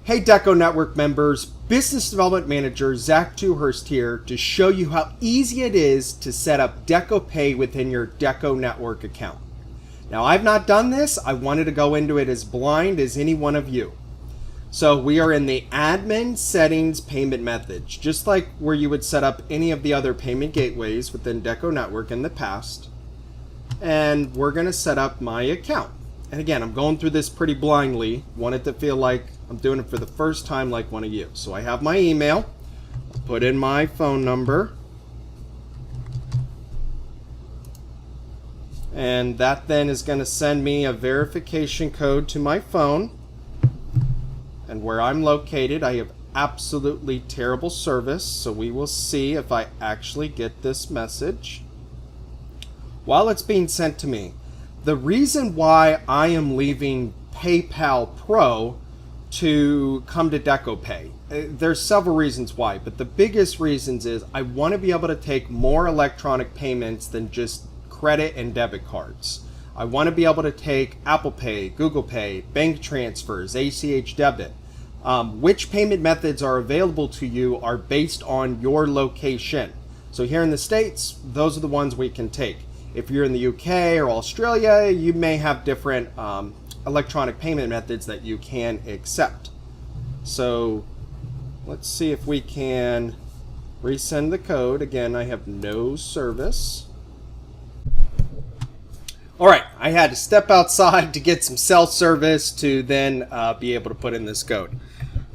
Hey DecoNetwork members, Business Development Manager Zach Dewhurst here to show you how easy it is to set up DecoPay within your DecoNetwork account. Now I've not done this, I wanted to go into it as blind as any one of you. So we are in the admin settings payment methods, just like where you would set up any of the other payment gateways within DecoNetwork in the past. And we're going to set up my account. And again, I'm going through this pretty blindly, want it to feel like I'm doing it for the first time like one of you. So I have my email, I'll put in my phone number, and that then is going to send me a verification code to my phone. And where I'm located, I have absolutely terrible service, so we will see if I actually get this message. While it's being sent to me, the reason why I am leaving PayPal Pro to come to DecoPay, there's several reasons why, but the biggest reasons is I want to be able to take more electronic payments than just credit and debit cards. I want to be able to take Apple Pay, Google Pay, bank transfers, ACH debit. Which payment methods are available to you are based on your location. So here in the States, those are the ones we can take. If you're in the UK or Australia, you may have different electronic payment methods that you can accept. So let's see if we can resend the code. Again, I have no service. All right, I had to step outside to get some cell service to then be able to put in this code.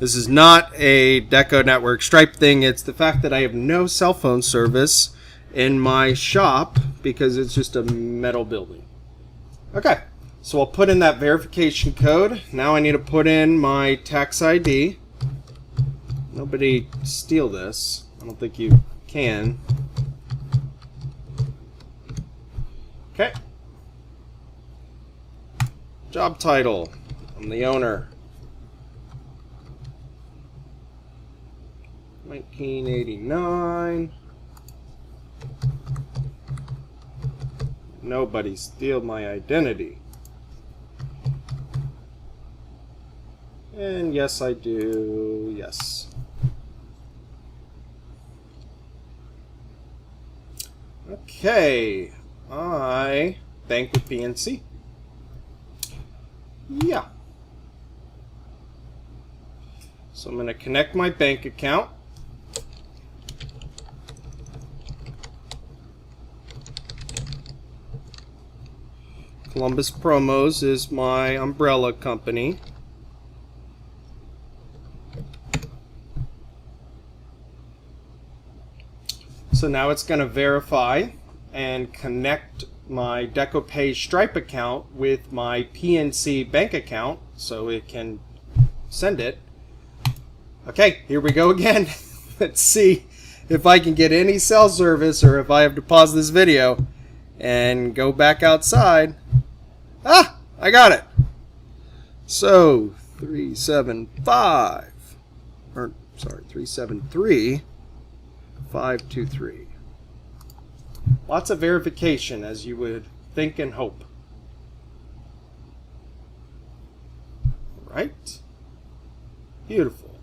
This is not a DecoNetwork Stripe thing. It's the fact that I have no cell phone service in my shop because it's just a metal building. Okay, so I'll put in that verification code. Now I need to put in my tax ID. Nobody steal this. I don't think you can. Okay. Job title, I'm the owner. 1989. Nobody steal my identity. And yes, I do. Yes. Okay. I bank with PNC. Yeah. So I'm going to connect my bank account. Columbus Promos is my umbrella company. So now it's going to verify and connect my DecoPay Stripe account with my PNC bank account so it can send it. Okay, here we go again. Let's see if I can get any cell service or if I have to pause this video and go back outside. Ah, I got it. So 373 523. Lots of verification, as you would think and hope. Right? Beautiful.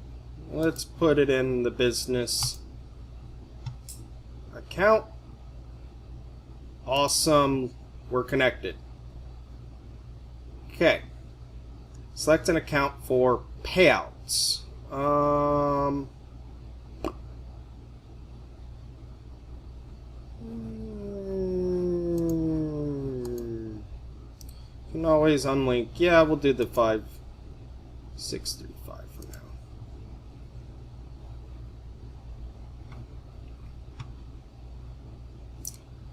Let's put it in the business account. Awesome. We're connected. Okay. Select an account for payouts. Can always unlink. Yeah, we'll do the 5635 for now.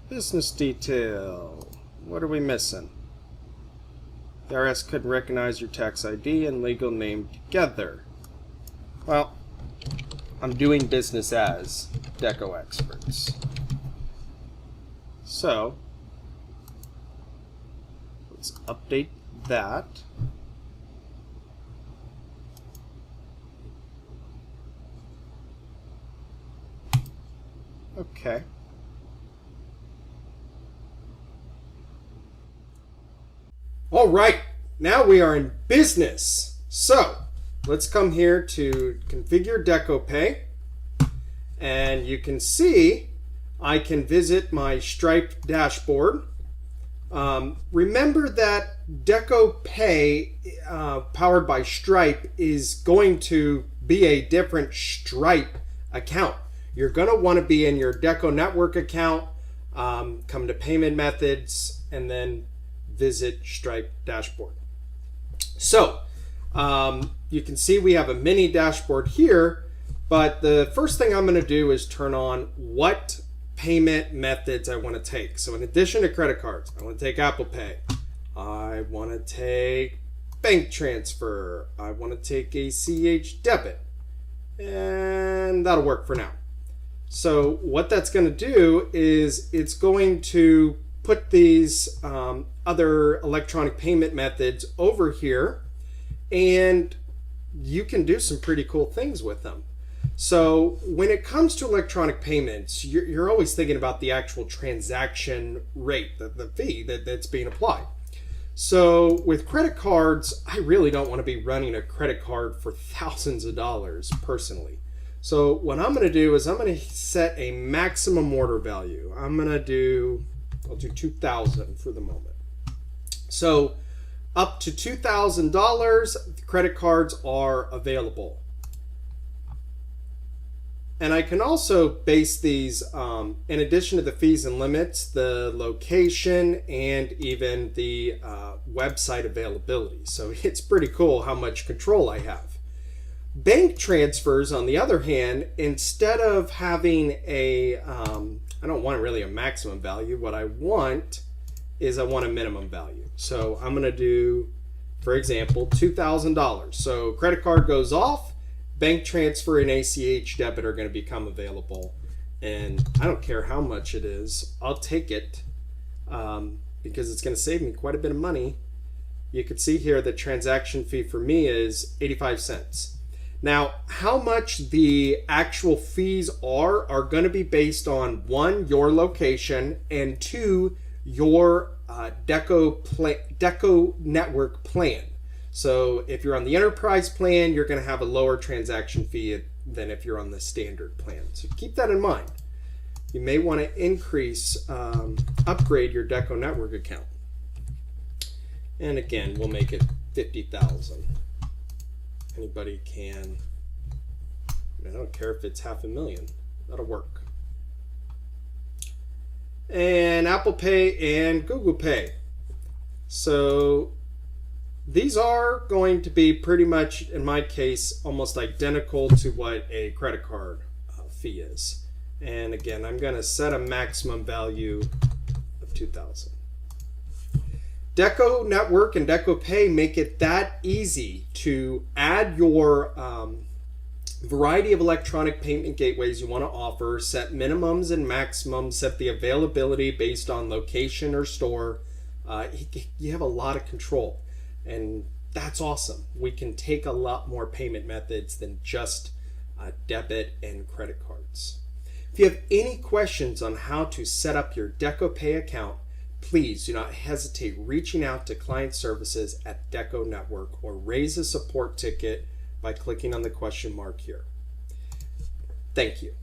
Business detail. What are we missing? The IRS couldn't recognize your tax ID and legal name together. Well, I'm doing business as Deco Experts. So, let's update that. Okay. All right, now we are in business. So, let's come here to configure DecoPay, and you can see I can visit my Stripe dashboard. Remember that DecoPay powered by Stripe is going to be a different Stripe account. You're going to want to be in your DecoNetwork account, come to payment methods, and then visit Stripe dashboard. So you can see we have a mini dashboard here, but the first thing I'm going to do is turn on what payment methods I want to take. So in addition to credit cards, I want to take Apple Pay. I want to take bank transfer. I want to take ACH debit. And that'll work for now. So what that's going to do is it's going to put these other electronic payment methods over here, and you can do some pretty cool things with them. So when it comes to electronic payments, you're always thinking about the actual transaction rate, the fee that's being applied. So with credit cards, I really don't want to be running a credit card for thousands of dollars personally. So what I'm going to do is I'm going to set a maximum order value. I'll do 2,000 for the moment. So up to $2,000, credit cards are available. And I can also base these, in addition to the fees and limits, the location and even the website availability. So it's pretty cool how much control I have. Bank transfers, on the other hand, instead of having a, I don't want really a maximum value. What I want is I want a minimum value. So I'm going to do, for example, $2,000. So credit card goes off. Bank transfer and ACH debit are going to become available, and I don't care how much it is. I'll take it because it's going to save me quite a bit of money. You can see here the transaction fee for me is 85 cents. Now, how much the actual fees are going to be based on, one, your location, and two, your DecoNetwork plan. So if you're on the enterprise plan, you're going to have a lower transaction fee than if you're on the standard plan. So keep that in mind. You may want to upgrade your DecoNetwork account. And again, we'll make it 50,000. Anybody can, I don't care if it's $500,000, that'll work. And Apple Pay and Google Pay. So these are going to be pretty much, in my case, almost identical to what a credit card fee is. And again, I'm going to set a maximum value of 2,000. DecoNetwork and DecoPay make it that easy to add your variety of electronic payment gateways you want to offer, set minimums and maximums, set the availability based on location or store. You have a lot of control. And that's awesome. We can take a lot more payment methods than just debit and credit cards. If you have any questions on how to set up your DecoPay account, please do not hesitate reaching out to client services at DecoNetwork or raise a support ticket by clicking on the question mark here. Thank you.